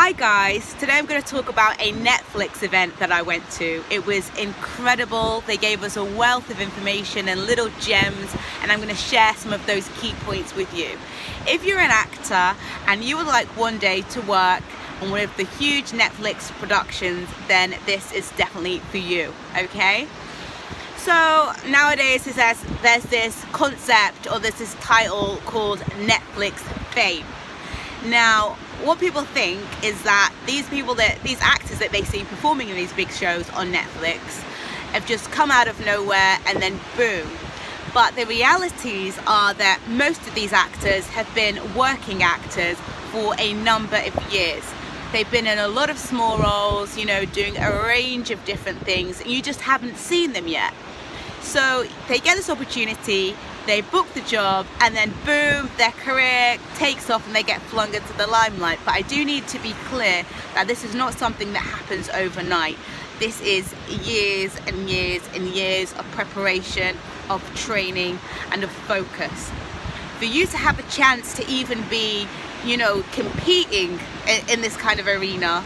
Hi guys, today I'm going to talk about a Netflix event that I went to. It was incredible. They gave us a wealth of information and little gems, and I'm going to share some of those key points with you. If you're an actor and you would like one day to work on one of the huge Netflix productions, then this is definitely for you, okay? So nowadays there's this concept, or there's this title called Netflix fame. Now, what people think is that these actors that they see performing in these big shows on Netflix have just come out of nowhere and then boom. But the realities are that most of these actors have been working actors for a number of years. They've been in a lot of small roles, doing a range of different things, and you just haven't seen them yet. So they get this opportunity, they book the job, and then boom, their career takes off and they get flung into the limelight. But I do need to be clear that this is not something that happens overnight. This is years and years and years of preparation, of training, and of focus. For you to have a chance to even be, competing in this kind of arena,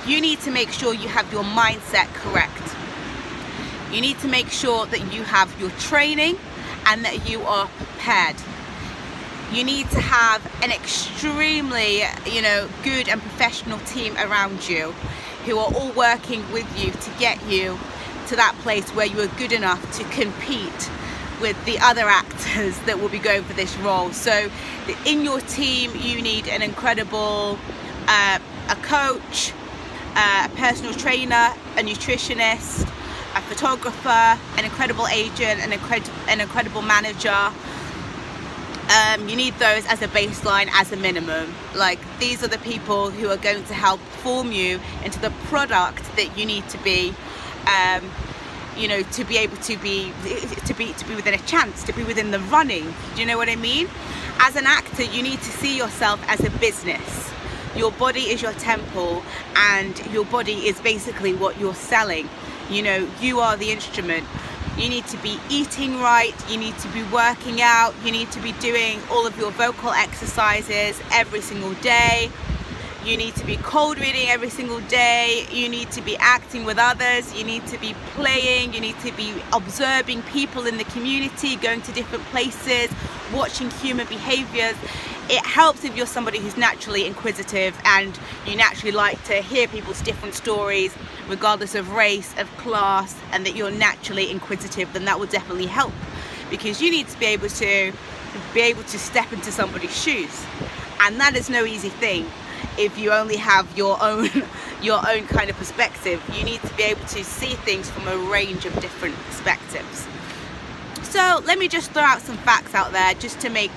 you need to make sure you have your mindset correct. You need to make sure that you have your training and that you are prepared. You need to have an extremely, good and professional team around you who are all working with you to get you to that place where you are good enough to compete with the other actors that will be going for this role. So in your team, you need an incredible a coach, a personal trainer, a nutritionist, a photographer, an incredible agent, an incredible manager. You need those as a baseline, as a minimum. Like, these are the people who are going to help form you into the product that you need to be, to be able to be within a chance, to be within the running. Do you know what I mean? As an actor, you need to see yourself as a business. Your body is your temple, and your body is basically what you're selling. You are the instrument. You need to be eating right, you need to be working out, you need to be doing all of your vocal exercises every single day. You need to be cold reading every single day. You need to be acting with others. You need to be playing. You need to be observing people in the community, going to different places, watching human behaviors. It helps if you're somebody who's naturally inquisitive and you naturally like to hear people's different stories, regardless of race, of class, and that you're naturally inquisitive. Then that will definitely help, because you need to be able to step into somebody's shoes, and that is no easy thing. If you only have your own kind of perspective, you need to be able to see things from a range of different perspectives. So let me just throw out some facts out there just to make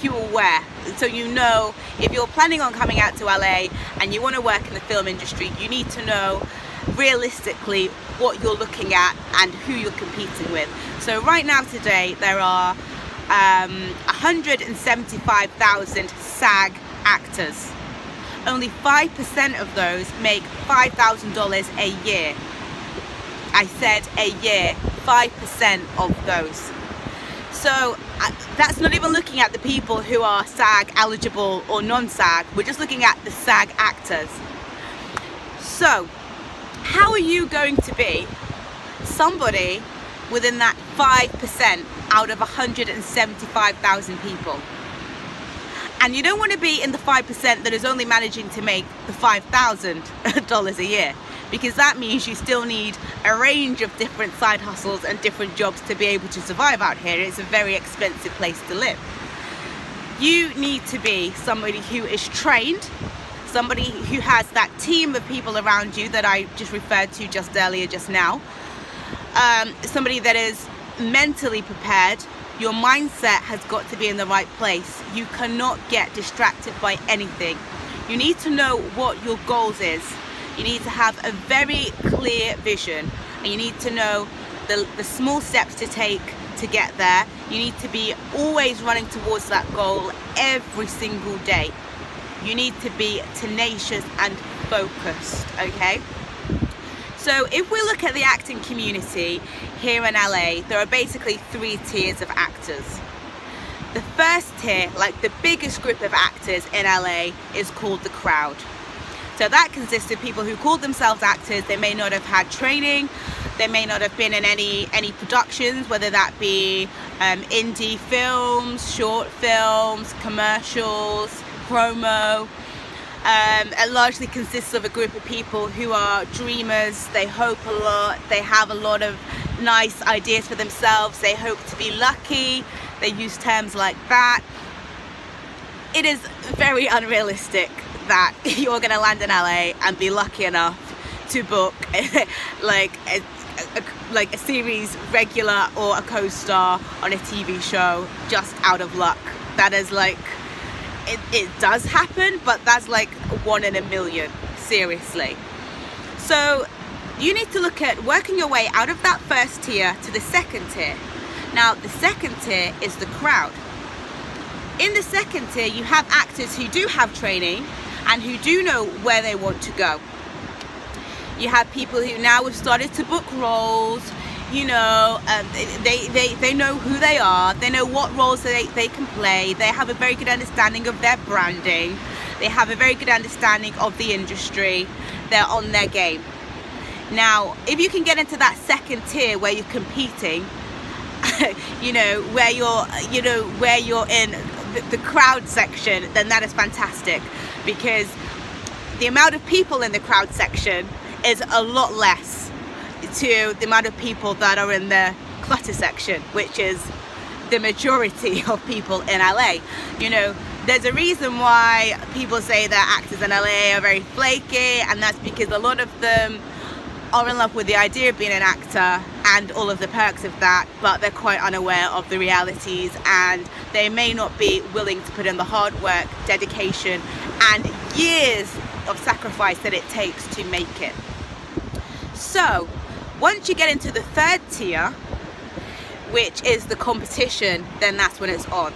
you aware, so if you're planning on coming out to LA and you want to work in the film industry, you need to know realistically what you're looking at and who you're competing with. So right now today there are 175,000 SAG actors. Only 5% of those make $5,000 a year. I said a year, 5% of those. So that's not even looking at the people who are SAG eligible or non-SAG. We're just looking at the SAG actors. So how are you going to be somebody within that 5% out of 175,000 people? And you don't want to be in the 5% that is only managing to make the $5,000 a year, because that means you still need a range of different side hustles and different jobs to be able to survive out here. It's a very expensive place to live. You need to be somebody who is trained, somebody who has that team of people around you that I just referred to just now, somebody that is mentally prepared. Your mindset has got to be in the right place. You cannot get distracted by anything. You need to know what your goals is. You need to have a very clear vision, and you need to know the small steps to take to get there. You need to be always running towards that goal every single day. You need to be tenacious and focused, okay? So if we look at the acting community here in LA, there are basically 3 tiers of actors. The first tier, like the biggest group of actors in LA, is called the crowd. So that consists of people who call themselves actors. They may not have had training, they may not have been in any productions, whether that be indie films, short films, commercials, promo. It largely consists of a group of people who are dreamers. They hope a lot, they have a lot of nice ideas for themselves, they hope to be lucky, they use terms like that. It is very unrealistic that you're going to land in LA and be lucky enough to book like a series regular or a co-star on a TV show just out of luck. That is like, it does happen, but that's like 1 in a million, seriously. So you need to look at working your way out of that first tier to the second tier. Now the second tier is the crowd. In the second tier, you have actors who do have training and who do know where they want to go. You have people who now have started to book roles, you know, they know who they are, they know what roles they can play, they have a very good understanding of their branding, they have a very good understanding of the industry, they're on their game. Now, if you can get into that second tier where you're competing, you know, where you're in the crowd section, then that is fantastic, because the amount of people in the crowd section is a lot less to the amount of people that are in the clutter section, which is the majority of people in LA. You know, there's a reason why people say that actors in LA are very flaky, and that's because a lot of them are in love with the idea of being an actor and all of the perks of that, but they're quite unaware of the realities, and they may not be willing to put in the hard work, dedication, and years of sacrifice that it takes to make it. So once you get into the third tier, which is the competition, then that's when it's on.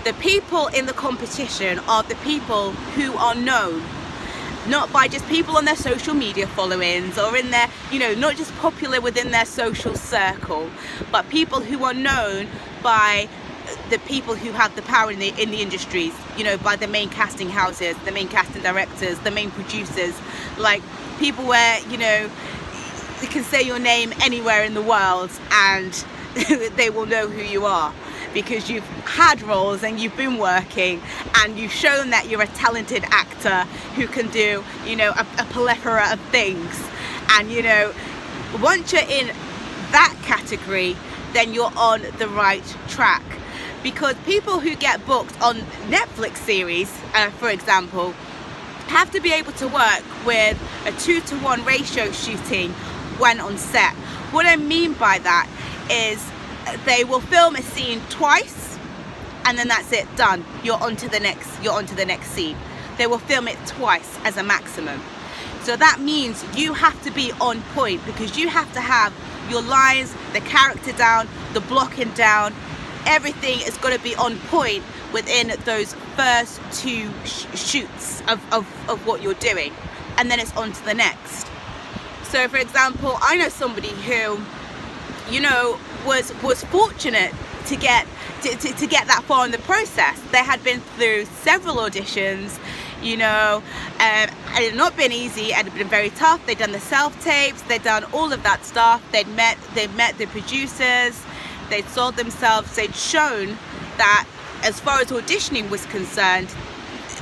The people in the competition are the people who are known, not by just people on their social media followings or in their, you know, not just popular within their social circle, but people who are known by the people who have the power in the industries, you know, by the main casting houses, the main casting directors, the main producers, like people where, you know, you can say your name anywhere in the world and they will know who you are, because you've had roles and you've been working and you've shown that you're a talented actor who can do, you know, a plethora of things. And, you know, once you're in that category, then you're on the right track. Because people who get booked on Netflix series, for example, have to be able to work with a 2-to-1 ratio shooting when on set. What I mean by that is they will film a scene twice and then that's it, done. You're on to the next scene. They will film it twice as a maximum. So that means you have to be on point, because you have to have your lines, the character down, the blocking down. Everything is going to be on point within those first 2 shoots of what you're doing, and then it's on to the next. So for example, I know somebody who, you know, was fortunate to get that far in the process. They had been through several auditions, you know, and it had not been easy, it had been very tough. They'd done the self-tapes, they'd done all of that stuff, they'd met the producers, they'd sold themselves, they'd shown that as far as auditioning was concerned,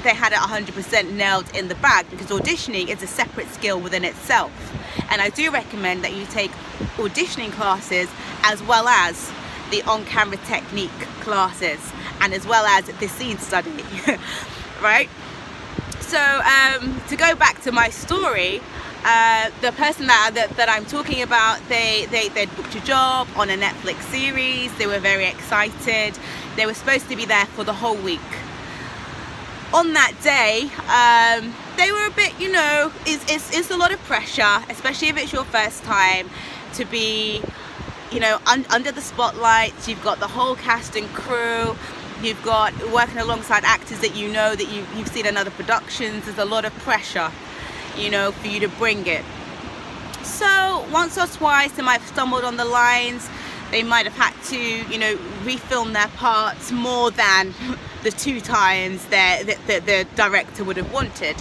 they had it 100% nailed in the bag, because auditioning is a separate skill within itself. And I do recommend that you take auditioning classes as well as the on-camera technique classes, and as well as the scene study, right? So to go back to my story, the person that I'm talking about, they'd booked a job on a Netflix series. They were very excited. They were supposed to be there for the whole week. On that day, they were a bit, you know, it's a lot of pressure, especially if it's your first time, to be, you know, under the spotlights. You've got the whole cast and crew, you've got working alongside actors that you know, that you've seen in other productions. There's a lot of pressure, you know, for you to bring it. So once or twice they might have stumbled on the lines. They might have had to, you know, refilm their parts more than the 2 times that the director would have wanted.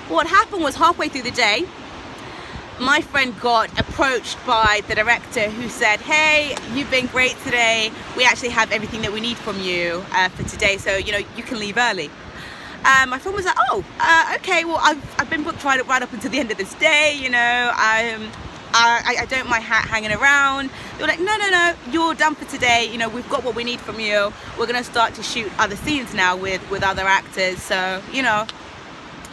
What happened was halfway through the day, my friend got approached by the director who said, hey, you've been great today. We actually have everything that we need from you for today, so you can leave early. My friend was like, oh, okay, well, I've been booked right up until the end of this day, I don't mind hanging around. They were like, no, you're done for today. We've got what we need from you. We're going to start to shoot other scenes now with other actors. So,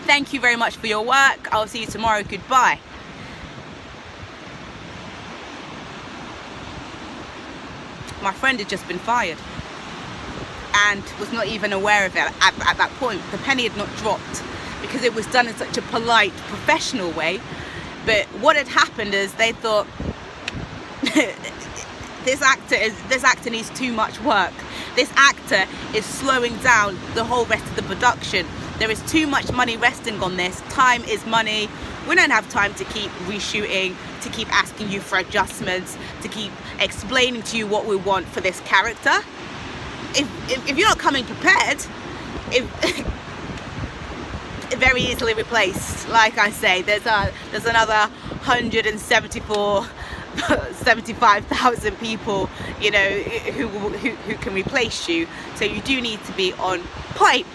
thank you very much for your work. I'll see you tomorrow. Goodbye. My friend had just been fired and was not even aware of it at that point. The penny had not dropped because it was done in such a polite, professional way. But what had happened is they thought, this actor needs too much work. This actor is slowing down the whole rest of the production. There is too much money resting on this. Time is money. We don't have time to keep reshooting, to keep asking you for adjustments, to keep explaining to you what we want for this character. If you're not coming prepared, very easily replaced. Like I say, there's another 75,000 people, who can replace you. So you do need to be on point.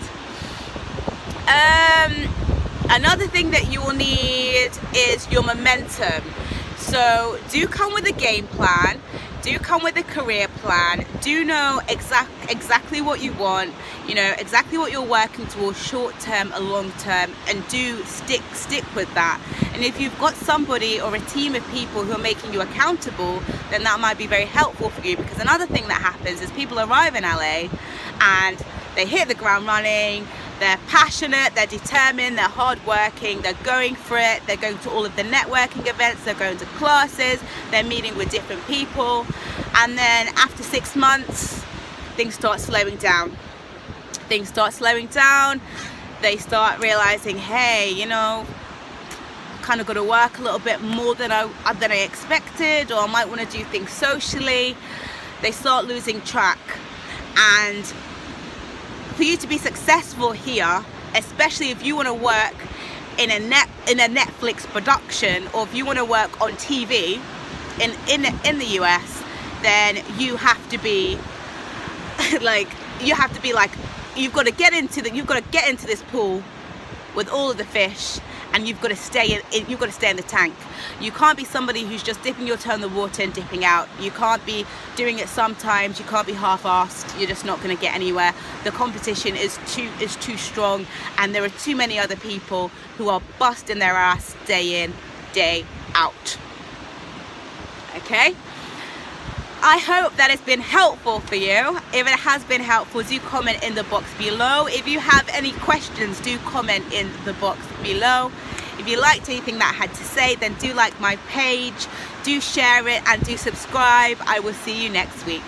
Another thing that you will need is your momentum. So do come with a game plan. Do come with a career plan. Do know exactly what you want, exactly what you're working towards, short term and long term, and do stick with that. And if you've got somebody or a team of people who are making you accountable, then that might be very helpful for you. Because another thing that happens is people arrive in LA and they hit the ground running. They're passionate, they're determined, they're hardworking, they're going for it, they're going to all of the networking events, they're going to classes, they're meeting with different people, and then after 6 months, things start slowing down. They start realizing, hey, kind of got to work a little bit more than I expected, or I might want to do things socially. They start losing track. And for you to be successful here, especially if you want to work in a Netflix production, or if you want to work on TV in the US, then you have to be you've got to get into this pool with all of the fish, and you've got to stay in the tank. You can't be somebody who's just dipping your toe in the water and dipping out. You can't be doing it sometimes. You can't be half-assed. You're just not going to get anywhere. The competition is too strong, and there are too many other people who are busting their ass day in, day out. Okay? I hope that has been helpful for you. If it has been helpful, do comment in the box below. If you have any questions, do comment in the box below. If you liked anything that I had to say, then do like my page, do share it, and do subscribe. I will see you next week.